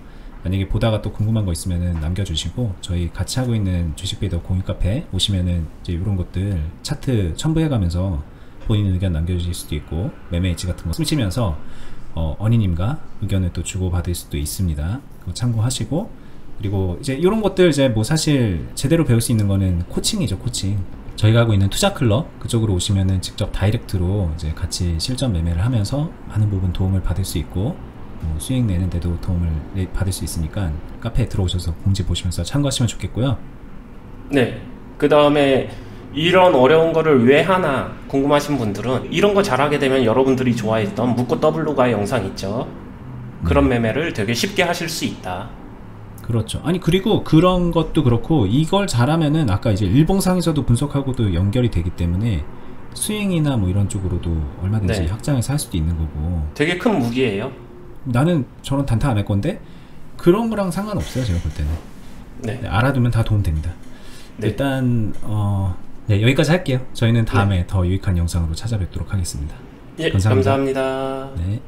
만약에 보다가 또 궁금한 거 있으면은 남겨주시고 저희 같이 하고 있는 주식베이더 공유 카페 오시면은 이제 이런 것들 차트 첨부해가면서 본인 의견 남겨주실 수도 있고 매매 엣지 같은 거 훔치면서 언니님과 의견을 또 주고받을 수도 있습니다. 그거 참고하시고 그리고 이제 이런 것들 이제 뭐 사실 제대로 배울 수 있는 거는 코칭이죠, 코칭. 저희가 하고 있는 투자 클럽 그쪽으로 오시면은 직접 다이렉트로 이제 같이 실전 매매를 하면서 많은 부분 도움을 받을 수 있고 뭐 수익 내는데도 도움을 받을 수 있으니까 카페에 들어오셔서 공지 보시면서 참고하시면 좋겠고요. 네. 그 다음에 이런 어려운 거를 왜 하나 궁금하신 분들은 이런 거 잘하게 되면 여러분들이 좋아했던 묻고 더블로가 영상 있죠. 그런 매매를 되게 쉽게 하실 수 있다. 그렇죠. 아니 그리고 그런 것도 그렇고 이걸 잘하면은 아까 이제 일봉상에서도 분석하고도 연결이 되기 때문에 스윙이나 뭐 이런 쪽으로도 얼마든지 네. 확장해서 할 수도 있는 거고. 되게 큰 무기예요. 나는 저런 단타 안 할 건데 그런 거랑 상관없어요. 제가 볼 때는. 네. 네, 알아두면 다 도움됩니다. 네. 일단 네, 여기까지 할게요. 저희는 다음에 더 유익한 영상으로 찾아뵙도록 하겠습니다. 예, 감사합니다. 감사합니다. 네.